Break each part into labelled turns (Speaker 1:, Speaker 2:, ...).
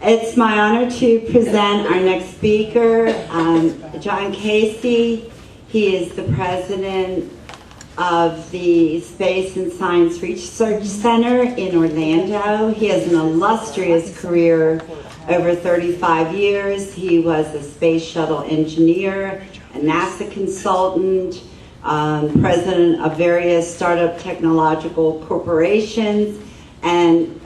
Speaker 1: It's my honor to present our next speaker, John Casey. He is the president of the Space and Science Research Center in Orlando. He has an illustrious career over 35 years. He was a space shuttle engineer, a NASA consultant, president of various startup technological corporations, and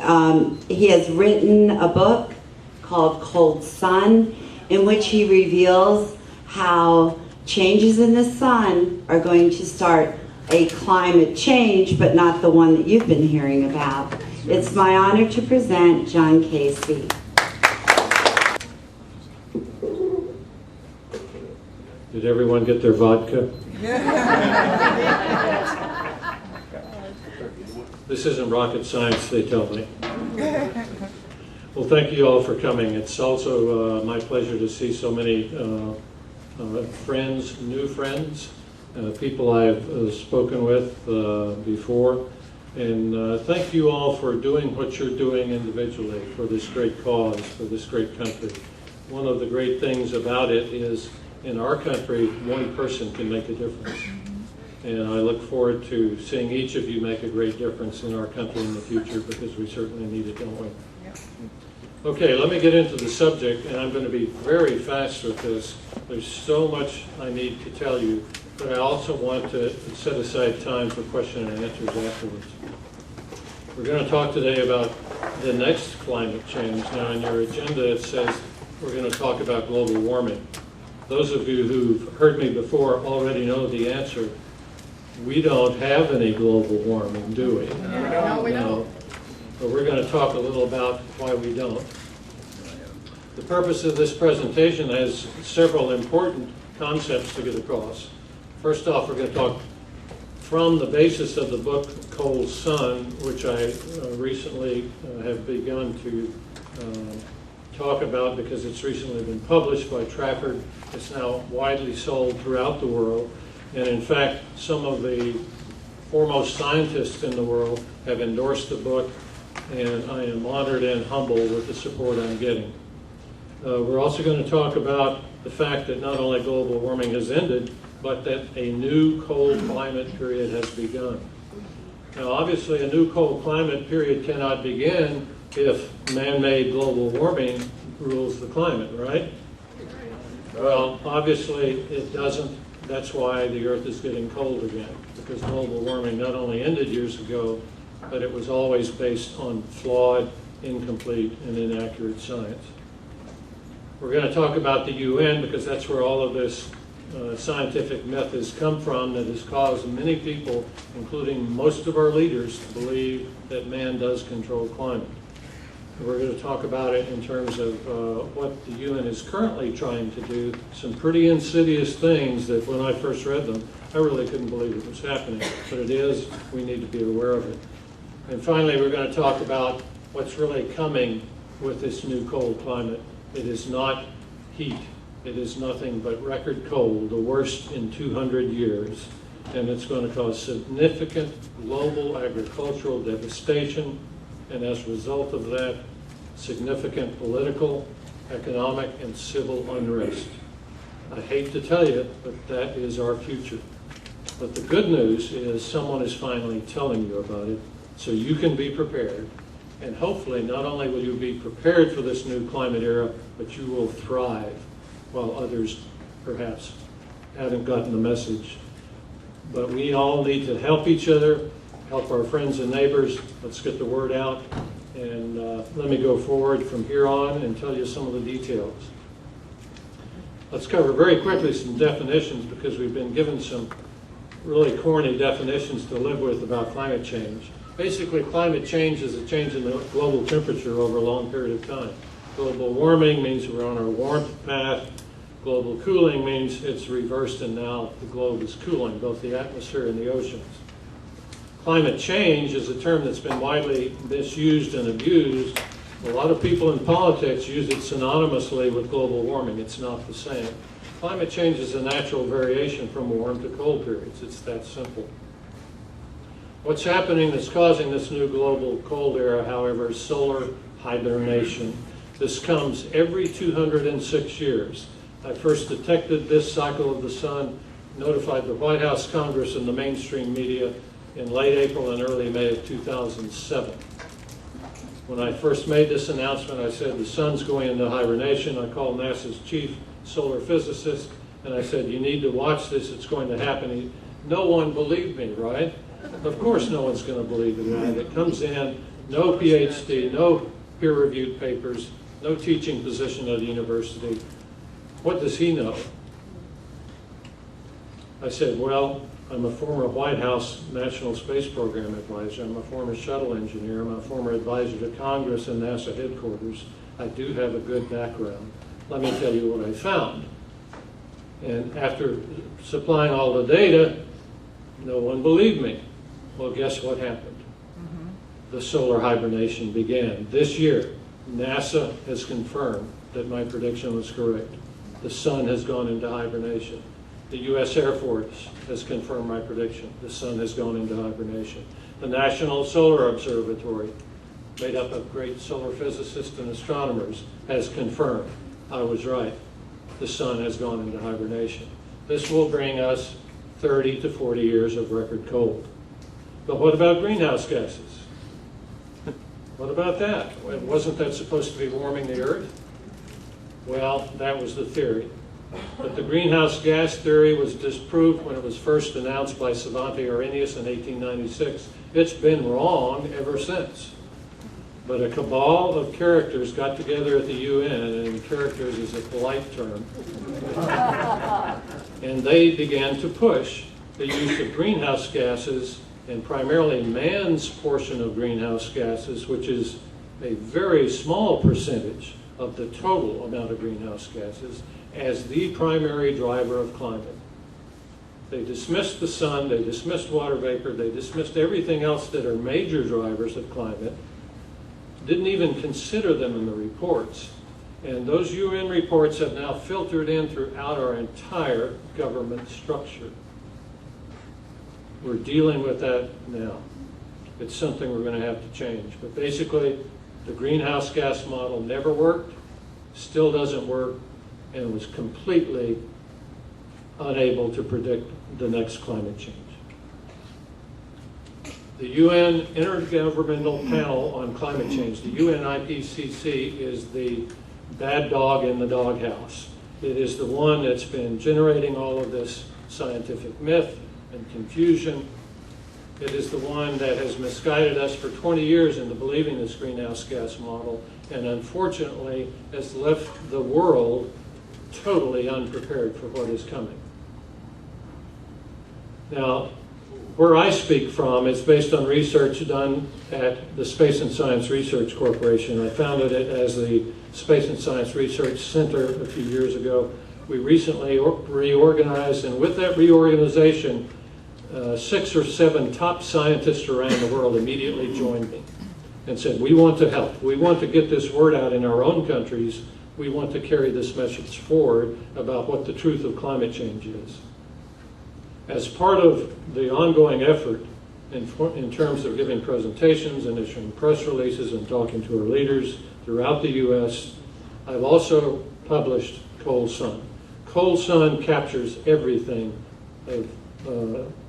Speaker 1: he has written a book called Cold Sun, in which he reveals how changes in the sun are going to start a climate change, but not the one that you've been hearing about. It's my honor to present John Casey.
Speaker 2: Did everyone get their vodka? This isn't rocket science, they tell me. Well, thank you all for coming. It's also my pleasure to see so many friends, new friends, people I've spoken with before. And thank you all for doing what you're doing individually for this great cause, for this great country. One of the great things about it is in our country, one person can make a difference. And I look forward to seeing each of you make a great difference in our country in the future, because we certainly need it, don't we? Okay, let me get into the subject, and I'm going to be very fast with this. There's so much I need to tell you, but I also want to set aside time for question and answers afterwards. We're going to talk today about the next climate change. Now, in your agenda, it says we're going to talk about global warming. Those of you who've heard me before already know the answer. We don't have any global warming, do we?
Speaker 3: No, we don't.
Speaker 2: But we're going to talk a little about why we don't. The purpose of this presentation has several important concepts to get across. First off, we're going to talk from the basis of the book Cold Sun, which I recently have begun to talk about because it's recently been published by Trafford. It's now widely sold throughout the world. And in fact, some of the foremost scientists in the world have endorsed the book, and I am honored and humble with the support I'm getting. We're also going to talk about the fact that not only global warming has ended, but that a new cold climate period has begun. Now, obviously, a new cold climate period cannot begin if man-made global warming rules the climate, right? Well, obviously, it doesn't. That's why the Earth is getting cold again, because global warming not only ended years ago, but it was always based on flawed, incomplete, and inaccurate science. We're going to talk about the UN because that's where all of this scientific myth has come from that has caused many people, including most of our leaders, to believe that man does control climate. We're going to talk about it in terms of what the UN is currently trying to do, some pretty insidious things that when I first read them, I really couldn't believe it was happening, but it is. We need to be aware of it. And finally, we're going to talk about what's really coming with this new cold climate. It is not heat. It is nothing but record cold, the worst in 200 years, and it's going to cause significant global agricultural devastation, and as a result of that, significant political, economic, and civil unrest. I hate to tell you, but that is our future. But the good news is someone is finally telling you about it, so you can be prepared. And hopefully, not only will you be prepared for this new climate era, but you will thrive, while others perhaps haven't gotten the message. But we all need to help each other, help our friends and neighbors. Let's get the word out. And let me go forward from here on and tell you some of the details. Let's cover very quickly some definitions, because we've been given some really corny definitions to live with about climate change. Basically, climate change is a change in the global temperature over a long period of time. Global warming means we're on our warmth path. Global cooling means it's reversed and now the globe is cooling, both the atmosphere and the oceans. Climate change is a term that's been widely misused and abused. A lot of people in politics use it synonymously with global warming. It's not the same. Climate change is a natural variation from warm to cold periods. It's that simple. What's happening that's causing this new global cold era, however, is solar hibernation. This comes every 206 years. I first detected this cycle of the sun, notified the White House, Congress, and the mainstream media in late April and early May of 2007. When I first made this announcement, I said the sun's going into hibernation. I called NASA's chief solar physicist, and I said, you need to watch this, it's going to happen. No one believed me, right? Of course no one's going to believe it, right? It comes in, no PhD, no peer-reviewed papers, no teaching position at a university. What does he know? I said, well, I'm a former White House National Space Program advisor. I'm a former shuttle engineer. I'm a former advisor to Congress and NASA headquarters. I do have a good background. Let me tell you what I found. And after supplying all the data, no one believed me. Well, guess what happened? The solar hibernation began. This year, NASA has confirmed that my prediction was correct. The sun has gone into hibernation. The U.S. Air Force has confirmed my prediction. The sun has gone into hibernation. The National Solar Observatory, made up of great solar physicists and astronomers, has confirmed I was right. The sun has gone into hibernation. This will bring us 30 to 40 years of record cold. But what about greenhouse gases? What about that? Wasn't that supposed to be warming the Earth? Well, that was the theory. But the greenhouse gas theory was disproved when it was first announced by Svante Arrhenius in 1896. It's been wrong ever since. But a cabal of characters got together at the UN, and characters is a polite term, and they began to push the use of greenhouse gases, and primarily man's portion of greenhouse gases, which is a very small percentage of the total amount of greenhouse gases, as the primary driver of climate. They dismissed the sun, they dismissed water vapor, they dismissed everything else that are major drivers of climate, didn't even consider them in the reports. And those UN reports have now filtered in throughout our entire government structure. We're dealing with that now. It's something we're going to have to change. But basically, the greenhouse gas model never worked, still doesn't work, and was completely unable to predict the next climate change. The UN Intergovernmental Panel on Climate Change, the UNIPCC, is the bad dog in the doghouse. It is the one that's been generating all of this scientific myth and confusion. It is the one that has misguided us for 20 years into believing this greenhouse gas model, and unfortunately has left the world totally unprepared for what is coming. Now, where I speak from is based on research done at the Space and Science Research Corporation. I founded it as the Space and Science Research Center a few years ago. We recently reorganized, and with that reorganization, 6 or 7 top scientists around the world immediately joined me and said, we want to help. We want to get this word out in our own countries. We want to carry this message forward about what the truth of climate change is. As part of the ongoing effort in terms of giving presentations and issuing press releases and talking to our leaders throughout the U.S., I've also published Cold Sun. Cold Sun captures everything of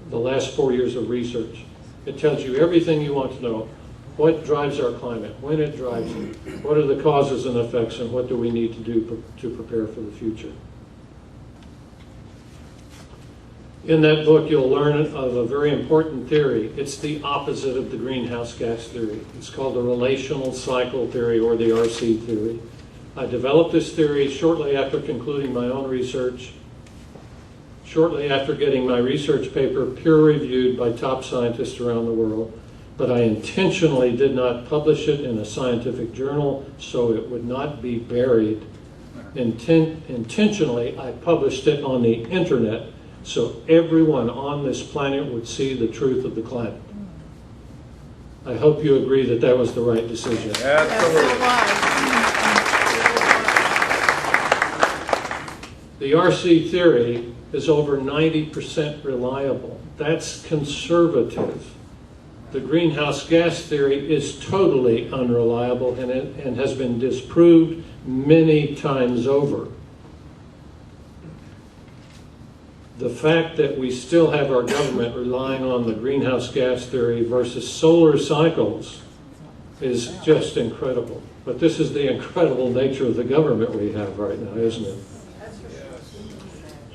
Speaker 2: the last 4 years of research. It tells you everything you want to know. What drives our climate, when it drives it, what are the causes and effects, and what do we need to do to prepare for the future. In that book, you'll learn of a very important theory. It's the opposite of the greenhouse gas theory. It's called the relational cycle theory, or the RC theory. I developed this theory shortly after concluding my own research, shortly after getting my research paper peer-reviewed by top scientists around the world, but I intentionally did not publish it in a scientific journal so it would not be buried. Intentionally, I published it on the internet so everyone on this planet would see the truth of the climate. I hope you agree that that was the right decision.
Speaker 3: Absolutely.
Speaker 2: The RC theory is over 90% reliable. That's conservative. the greenhouse gas theory is totally unreliable and has been disproved many times over. The fact that we still have our government relying on the greenhouse gas theory versus solar cycles is just incredible. But this is the incredible nature of the government we have right now, isn't it?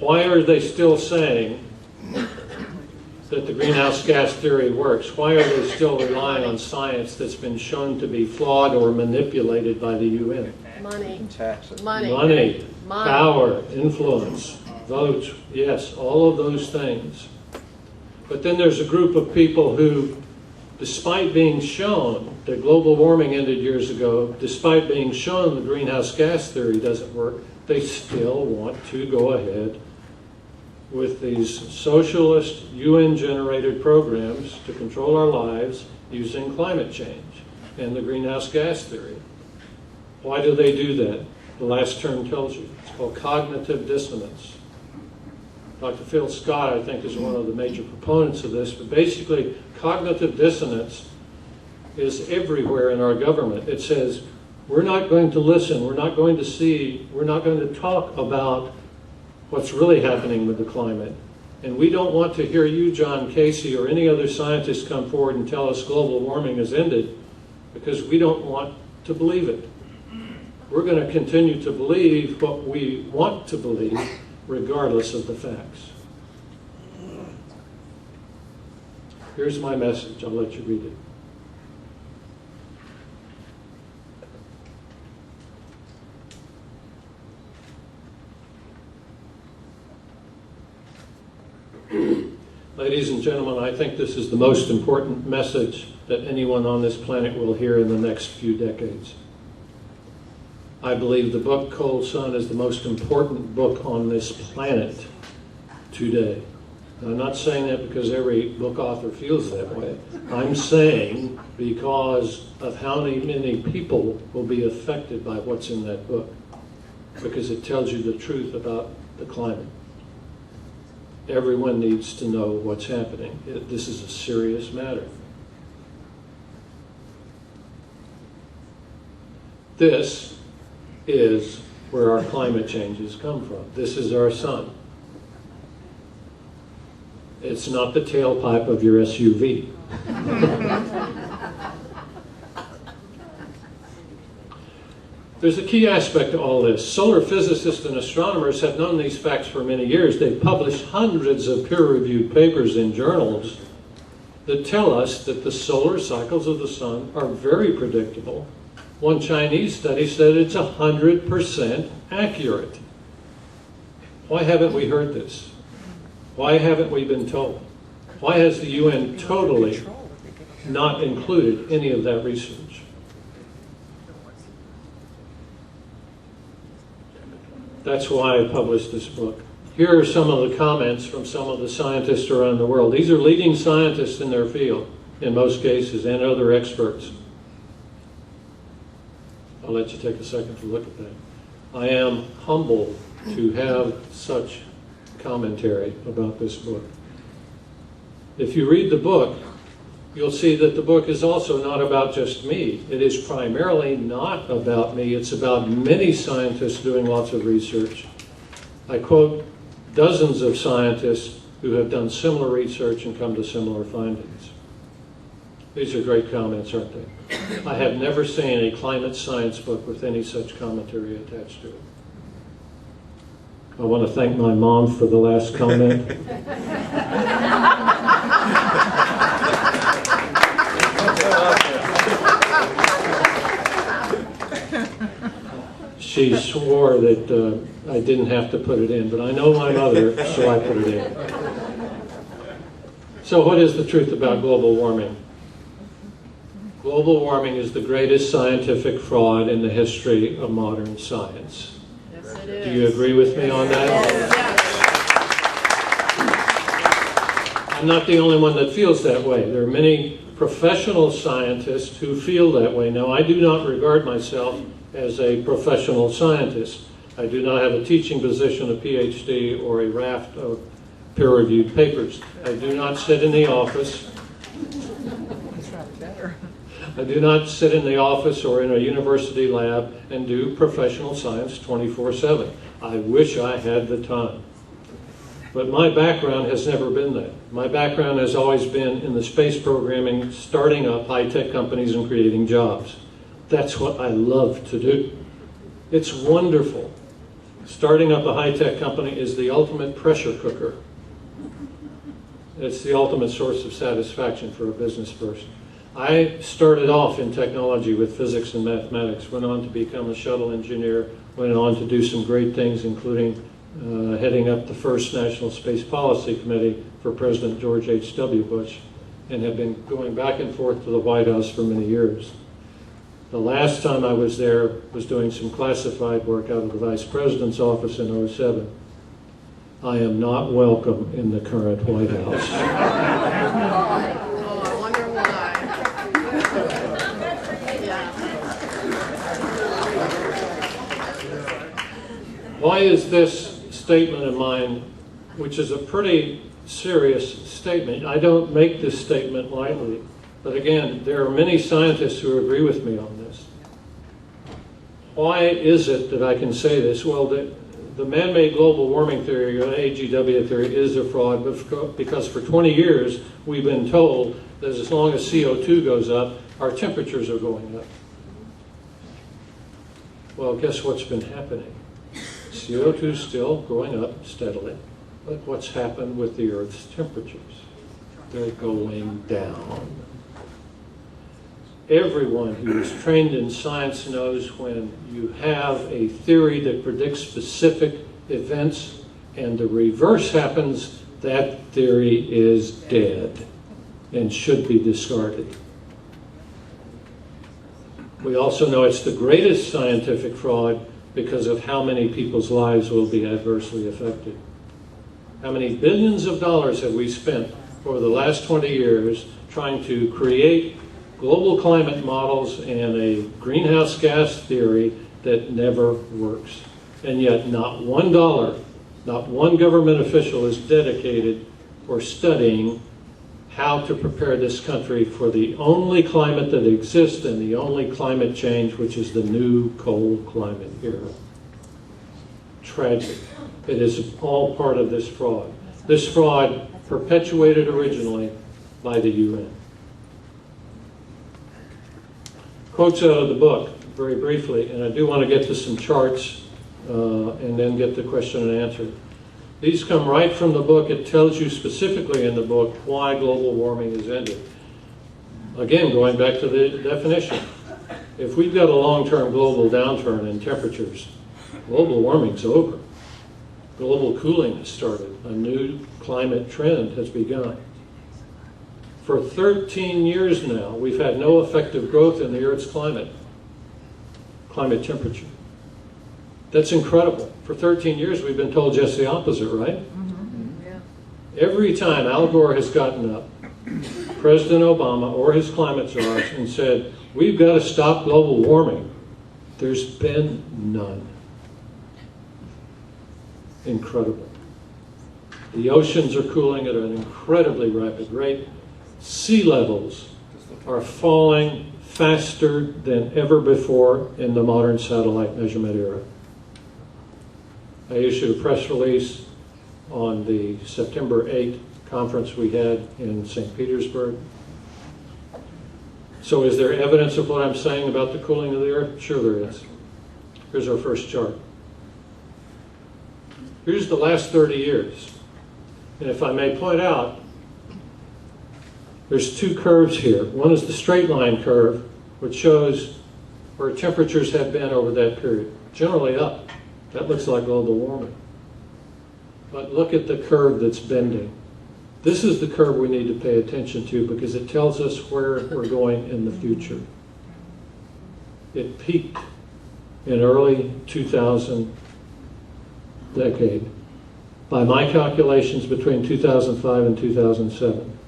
Speaker 2: Why are they still saying that the greenhouse gas theory works? Why are they still relying on science that's been shown to be flawed or manipulated by the UN?
Speaker 3: Money.
Speaker 4: Taxes.
Speaker 2: Money, power, influence, votes, yes, all of those things. But then there's a group of people who, despite being shown that global warming ended years ago, despite being shown the greenhouse gas theory doesn't work, they still want to go ahead with these socialist UN-generated programs to control our lives using climate change and the greenhouse gas theory. Why do they do that? The last term tells you. It's called cognitive dissonance. Dr. Phil Scott, I think, is one of the major proponents of this, but basically cognitive dissonance is everywhere in our government. It says, we're not going to listen, we're not going to see, we're not going to talk about what's really happening with the climate. And we don't want to hear you, John Casey, or any other scientist come forward and tell us global warming has ended, because we don't want to believe it. We're going to continue to believe what we want to believe, regardless of the facts. Here's my message. I'll let you read it. Ladies and gentlemen, I think this is the most important message that anyone on this planet will hear in the next few decades. I believe the book Cold Sun is the most important book on this planet today. I'm not saying that because every book author feels that way. I'm saying because of how many people will be affected by what's in that book, because it tells you the truth about the climate. Everyone needs to know what's happening. This is a serious matter. This is where our climate changes come from. This is our sun. It's not the tailpipe of your SUV. There's a key aspect to all this. Solar physicists and astronomers have known these facts for many years. They've published hundreds of peer-reviewed papers in journals that tell us that the solar cycles of the sun are very predictable. One Chinese study said it's 100% accurate. Why haven't we heard this? Why haven't we been told? Why has the UN totally not included any of that research? That's why I published this book. Here are some of the comments from some of the scientists around the world. These are leading scientists in their field, in most cases, and other experts. I'll let you take a second to look at that. I am humbled to have such commentary about this book. If you read the book, you'll see that the book is also not about just me. It is primarily not about me. It's about many scientists doing lots of research. I quote dozens of scientists who have done similar research and come to similar findings. These are great comments, aren't they? I have never seen a climate science book with any such commentary attached to it. I want to thank my mom for the last comment. She swore that I didn't have to put it in, but I know my mother, so I put it in. So what is the truth about global warming? Global warming is the greatest scientific fraud in the history of modern science.
Speaker 3: Yes, it is.
Speaker 2: Do you agree with me on that?
Speaker 3: Yes.
Speaker 2: I'm not the only one that feels that way. There are many professional scientists who feel that way. Now, I do not regard myself as a professional scientist. I do not have a teaching position, a PhD, or a raft of peer-reviewed papers. I do not sit in the office I do not sit in the office or in a university lab and do professional science 24/7. I wish I had the time. But my background has never been that. My background has always been in the space programming, starting up high-tech companies and creating jobs. That's what I love to do. It's wonderful. Starting up a high-tech company is the ultimate pressure cooker. It's the ultimate source of satisfaction for a business person. I started off in technology with physics and mathematics, went on to become a shuttle engineer, went on to do some great things, including heading up the first National Space Policy Committee for President George H.W. Bush, and have been going back and forth to the White House for many years. The last time I was there was doing some classified work out of the Vice President's office in '07. I am not welcome in the current White House.
Speaker 3: Oh, I wonder why. Yeah.
Speaker 2: Why is this statement of mine, which is a pretty serious statement? I don't make this statement lightly, but again, there are many scientists who agree with me on this. Why is it that I can say this? Well, the man-made global warming theory, or AGW theory, is a fraud because for 20 years we've been told that as long as CO2 goes up, our temperatures are going up. Well, guess what's been happening? CO2 is still going up steadily, but what's happened with the Earth's temperatures? They're going down. Everyone who is trained in science knows when you have a theory that predicts specific events and the reverse happens, that theory is dead and should be discarded. We also know it's the greatest scientific fraud because of how many people's lives will be adversely affected. How many billions of dollars have we spent over the last 20 years trying to create global climate models and a greenhouse gas theory that never works? And yet not $1, not one government official is dedicated or studying how to prepare this country for the only climate that exists and the only climate change, which is the new cold climate era. Tragic. It is all part of this fraud. This fraud perpetuated originally by the UN. Quotes out of the book, very briefly, and I do want to get to some charts and then get the question and answer. These come right from the book. It tells you specifically in the book why global warming is ended. Again, going back to the definition. If we've got a long-term global downturn in temperatures, global warming's over. Global cooling has started. A new climate trend has begun. For 13 years now, we've had no effective growth in the Earth's climate temperature. That's incredible. For 13 years, we've been told just the opposite, right?
Speaker 3: Mm-hmm. Yeah.
Speaker 2: Every time Al Gore has gotten up, President Obama or his climate czars, and said, we've got to stop global warming, there's been none. Incredible. The oceans are cooling at an incredibly rapid rate. Sea levels are falling faster than ever before in the modern satellite measurement era. I issued a press release on the September 8th conference we had in St. Petersburg. So is there evidence of what I'm saying about the cooling of the Earth? Sure there is. Here's our first chart. Here's the last 30 years. And if I may point out, there's two curves here. One is the straight line curve, which shows where temperatures have been over that period. Generally up. That looks like global warming. But look at the curve that's bending. This is the curve we need to pay attention to because it tells us where we're going in the future. It peaked in early 2000 decade. By my calculations, between 2005 and 2007.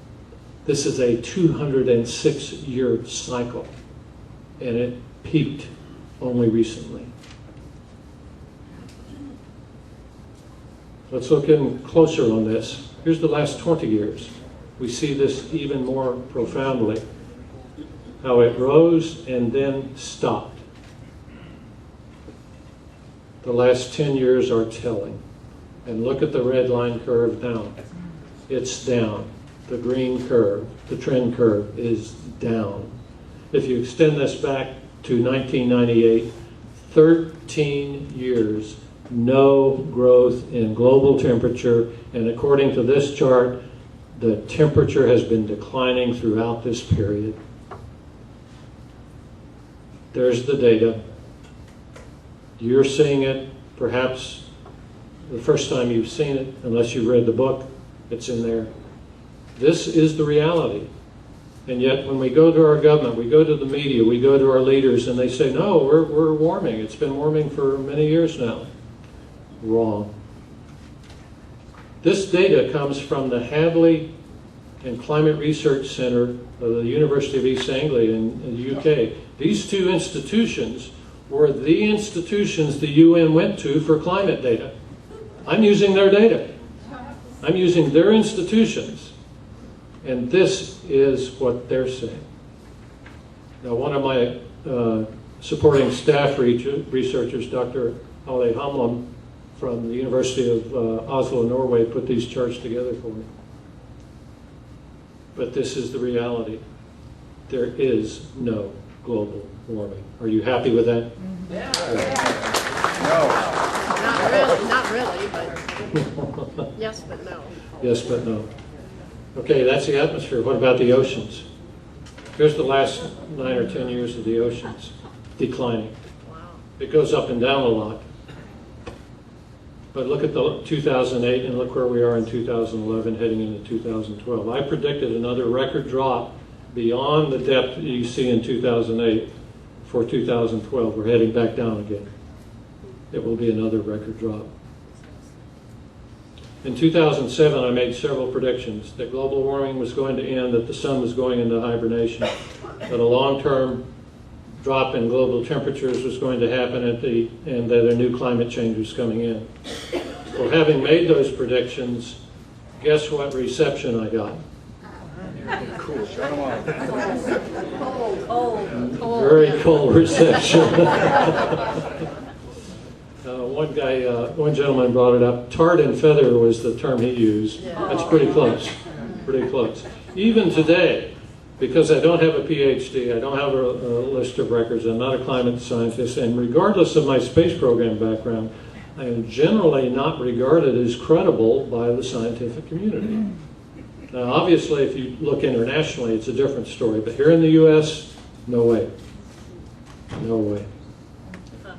Speaker 2: This is a 206-year cycle, and it peaked only recently. Let's look in closer on this. Here's the last 20 years. We see this even more profoundly. how it rose and then stopped. The last 10 years are telling. And look at the red line curve now. It's down. The green curve, the trend curve, is down. If you extend this back to 1998, 13 years, no growth in global temperature, and according to this chart, the temperature has been declining throughout this period. There's the data. You're seeing it, perhaps the first time you've seen it, unless you've read the book, it's in there. This is the reality. And yet when we go to our government, we go to the media, we go to our leaders, and they say, no, we're warming. It's been warming for many years now. Wrong. This data comes from the Hadley and Climate Research Center of the University of East Anglia in the UK. These two institutions were the institutions the UN went to for climate data. I'm using their data. I'm using their institutions. And this is what they're saying. Now, one of my supporting staff researchers, Dr. Ale Hamlum from the University of Oslo, Norway, put these charts together for me. But this is the reality. There is no global warming. Are you happy with that?
Speaker 3: Yeah. No. Not really, but yes, but no.
Speaker 2: Yes, but no. Okay, that's the atmosphere. What about the oceans? Here's the last 9 or 10 years of the oceans declining.
Speaker 3: Wow.
Speaker 2: It goes up and down a lot. But look at the 2008 and look where we are in 2011 heading into 2012. I predicted another record drop beyond the depth that you see in 2008 for 2012. We're heading back down again. It will be another record drop. In 2007, I made several predictions that global warming was going to end, that the sun was going into hibernation, that a long-term drop in global temperatures was going to happen and that a new climate change was coming in. Well, having made those predictions, guess what reception I got?
Speaker 4: Cool. Shut them off.
Speaker 3: Cold.
Speaker 2: Very cold reception. One gentleman brought it up. Tarred and feather was the term he used. That's pretty close. Pretty close. Even today, because I don't have a PhD, I don't have a list of records, I'm not a climate scientist, and regardless of my space program background, I am generally not regarded as credible by the scientific community. Now, obviously, if you look internationally, it's a different story, but here in the U.S., no way. No way.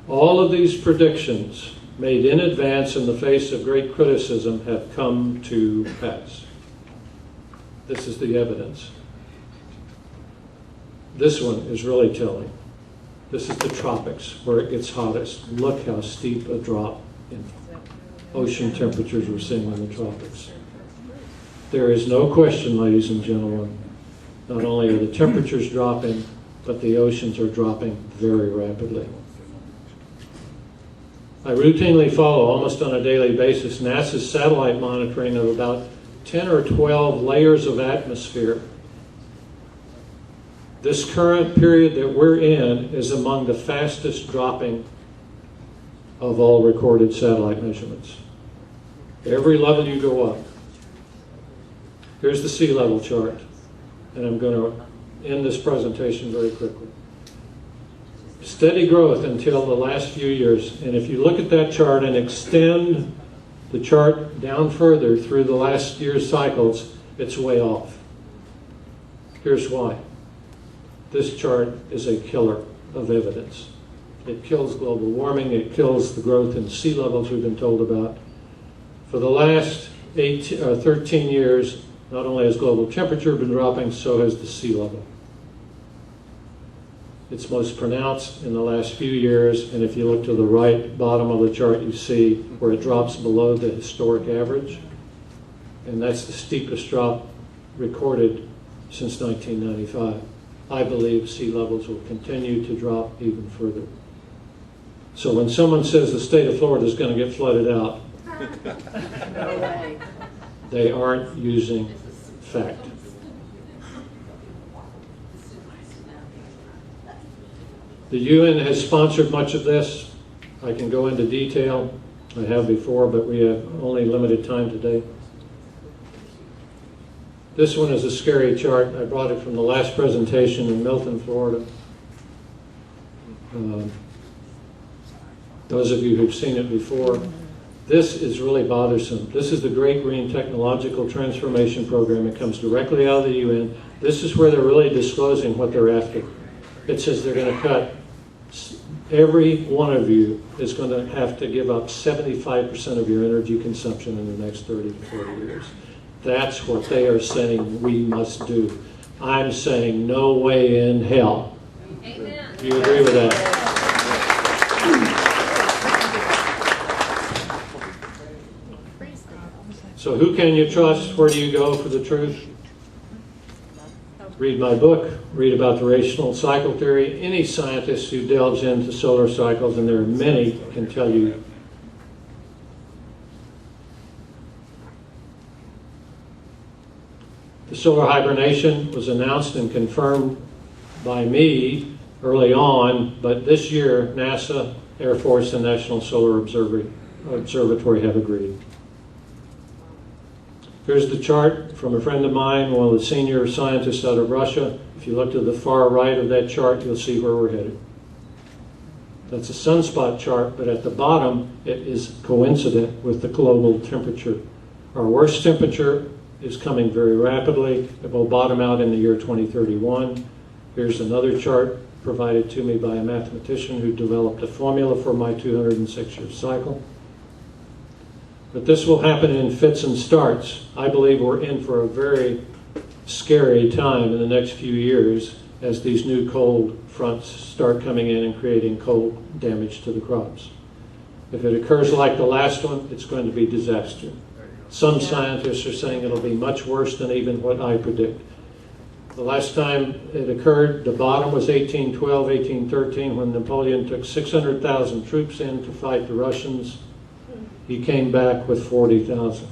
Speaker 2: All of these predictions made in advance in the face of great criticism have come to pass. This is the evidence. This one is really telling. This is the tropics, where it gets hottest. Look how steep a drop in ocean temperatures we're seeing in the tropics. There is no question, ladies and gentlemen, not only are the temperatures dropping, but the oceans are dropping very rapidly. I routinely follow, almost on a daily basis, NASA's satellite monitoring of about 10 or 12 layers of atmosphere. This current period that we're in is among the fastest dropping of all recorded satellite measurements. Every level you go up. Here's the sea level chart, and I'm going to end this presentation very quickly. Steady growth until the last few years, and if you look at that chart and extend the chart down further through the last year's cycles, it's way off. Here's why. This chart is a killer of evidence. It kills global warming, it kills the growth in sea levels we've been told about. For the last 13 years, not only has global temperature been dropping, so has the sea level. It's most pronounced in the last few years, and if you look to the right bottom of the chart, you see where it drops below the historic average, and that's the steepest drop recorded since 1995. I believe sea levels will continue to drop even further. So when someone says the state of Florida is going to get flooded out,
Speaker 3: No way.
Speaker 2: they aren't using fact. The UN has sponsored much of this. I can go into detail. I have before, but we have only limited time today. This one is a scary chart. I brought it from the last presentation in Milton, Florida. Those of you who've seen it before, this is really bothersome. This is the Great Green Technological Transformation Program. It comes directly out of the UN. This is where they're really disclosing what they're after. It says they're going to cut, every one of you is going to have to give up 75% of your energy consumption in the next 30 to 40 years. That's what they are saying we must do. I'm saying no way in hell. Amen. Do you agree with that? So who can you trust? Where do you go for the truth? Read my book, read about the relational cycle theory. Any scientist who delves into solar cycles, and there are many, can tell you. The solar hibernation was announced and confirmed by me early on, but this year NASA, Air Force, and National Solar Observatory have agreed. Here's the chart from a friend of mine, one of the senior scientists out of Russia. If you look to the far right of that chart, you'll see where we're headed. That's a sunspot chart, but at the bottom, it is coincident with the global temperature. Our worst temperature is coming very rapidly. It will bottom out in the year 2031. Here's another chart provided to me by a mathematician who developed a formula for my 206-year cycle. But this will happen in fits and starts. I believe we're in for a very scary time in the next few years as these new cold fronts start coming in and creating cold damage to the crops. If it occurs like the last one, it's going to be disaster. Some scientists are saying it'll be much worse than even what I predict. The last time it occurred, the bottom was 1812, 1813, when Napoleon took 600,000 troops in to fight the Russians. He came back with 40,000.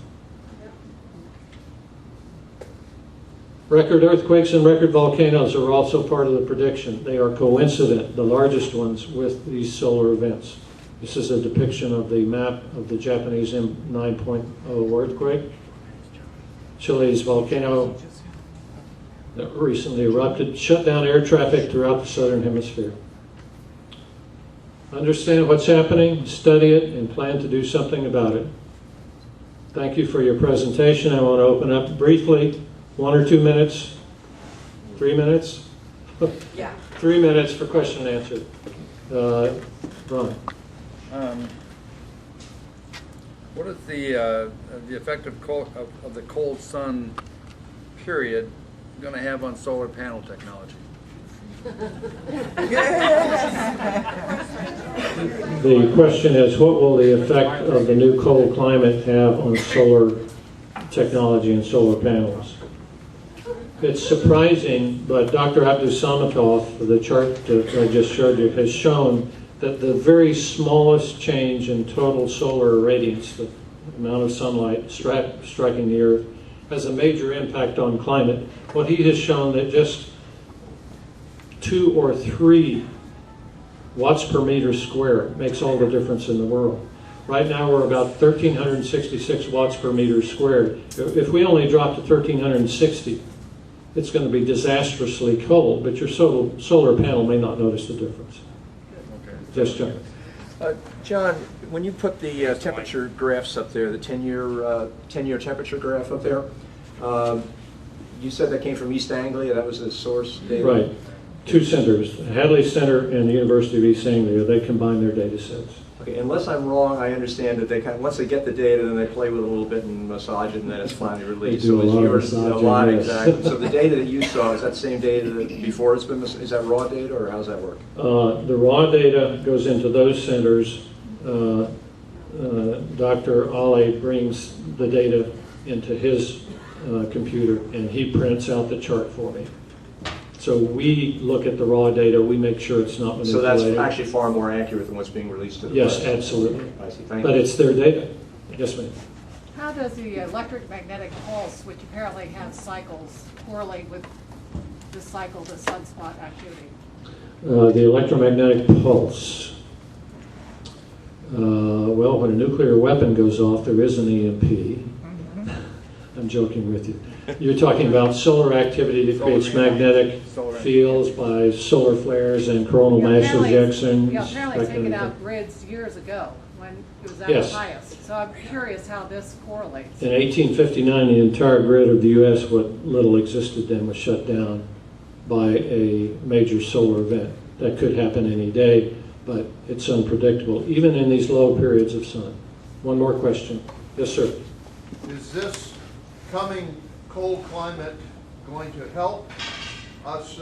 Speaker 2: Record earthquakes and record volcanoes are also part of the prediction. They are coincident, the largest ones, with these solar events. This is a depiction of the map of the Japanese M9.0 earthquake. Chile's volcano that recently erupted shut down air traffic throughout the southern hemisphere. Understand what's happening, study it, and plan to do something about it. Thank you for your presentation. I want to open up briefly, 1 or 2 minutes, 3 minutes?
Speaker 3: Yeah.
Speaker 2: 3 minutes for question and answer. Ron.
Speaker 4: What is the effect of the cold sun period going to have on solar panel technology?
Speaker 2: The question is, what will the effect of the new cold climate have on solar technology and solar panels? It's surprising, but Dr. Abdusamatov, the chart that I just showed you, has shown that the very smallest change in total solar irradiance, the amount of sunlight striking the Earth, has a major impact on climate. What he has shown that just 2 or 3 watts per meter square makes all the difference in the world. Right now we're about 1,366 watts per meter squared. If we only drop to 1,360, it's going to be disastrously cold, but your solar panel may not notice the difference.
Speaker 4: Okay.
Speaker 2: Yes, John.
Speaker 5: John, when you put the temperature graphs up there, the 10-year temperature graph up there, you said that came from East Anglia. That was the source data.
Speaker 2: Right. 2 centers, Hadley Center and the University of East Anglia. They combine their data sets.
Speaker 5: Okay, unless I'm wrong, I understand that they once they get the data, then they play with it a little bit and massage it, and then it's finally released.
Speaker 2: They do a lot of
Speaker 5: yours,
Speaker 2: massaging, yes.
Speaker 5: exactly. So the data that you saw, is that the same data that before it's been? Is that raw data, or how does that work?
Speaker 2: The raw data goes into those centers. Dr. Ali brings the data into his computer, and he prints out the chart for me. So we look at the raw data, we make sure it's not manipulated.
Speaker 5: So that's actually far more accurate than what's being released to the press.
Speaker 2: Yes, absolutely.
Speaker 5: I see. Thank
Speaker 2: But
Speaker 5: you.
Speaker 2: it's their data. Yes, ma'am.
Speaker 3: How does the electric-magnetic pulse, which apparently has cycles, correlate with the cycle to sunspot activity?
Speaker 2: The electromagnetic pulse. Well, when a nuclear weapon goes off, there is an EMP. I'm joking with you. You're talking about solar activity that creates magnetic fields by solar flares and coronal mass ejections.
Speaker 3: Yeah, apparently
Speaker 2: that kind
Speaker 3: taken
Speaker 2: of
Speaker 3: out
Speaker 2: thing.
Speaker 3: grids years ago when it was at
Speaker 2: Yes.
Speaker 3: its highest. So I'm curious how this correlates.
Speaker 2: In 1859, the entire grid of the U.S., what little existed then, was shut down by a major solar event. That could happen any day, but it's unpredictable, even in these low periods of sun. One more question. Yes, sir.
Speaker 6: Is this coming cold climate going to help us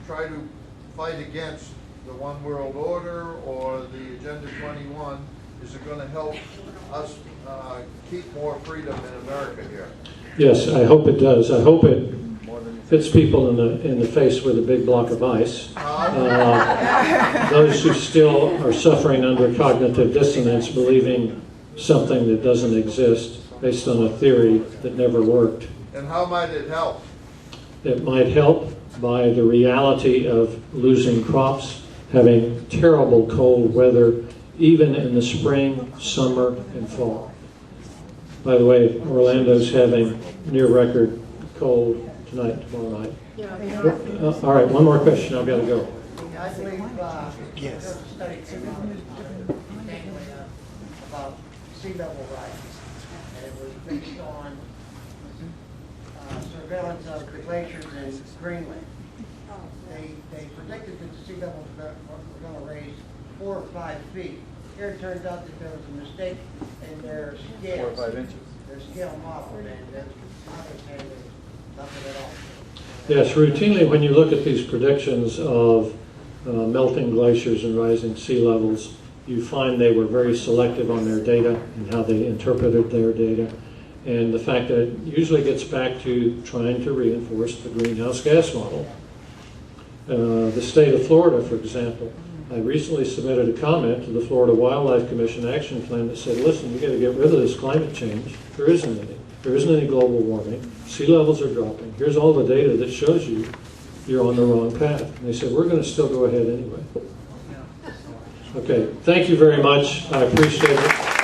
Speaker 6: try to fight against the one world order or the Agenda 21? Is it going to help us keep more freedom in America here?
Speaker 2: Yes, I hope it does. I hope it hits people in the face with a big block of ice. Those who still are suffering under cognitive dissonance, believing something that doesn't exist based on a theory that never worked.
Speaker 6: And how might it help?
Speaker 2: It might help by the reality of losing crops, having terrible cold weather, even in the spring, summer, and fall. By the way, Orlando's having near record cold tonight, tomorrow night. All right, one more question, I've got to go.
Speaker 7: I believe there's a study about sea level rise, and it was based on surveillance of the glaciers in Greenland. They predicted that the sea levels were going to raise 4 or 5 feet. Here it turns out that there was a mistake in their scale.
Speaker 4: 4 or 5 inches.
Speaker 7: Their scale model, and now they're saying there's nothing at all.
Speaker 2: Yes, routinely when you look at these predictions of melting glaciers and rising sea levels, you find they were very selective on their data and how they interpreted their data. And the fact that it usually gets back to trying to reinforce the greenhouse gas model. The state of Florida, for example, I recently submitted a comment to the Florida Wildlife Commission Action Plan that said, listen, you got to get rid of this climate change. There isn't any. There isn't any global warming. Sea levels are dropping. Here's all the data that shows you you're on the wrong path. And they said, we're going to still go ahead anyway. Okay, thank you very much. I appreciate it.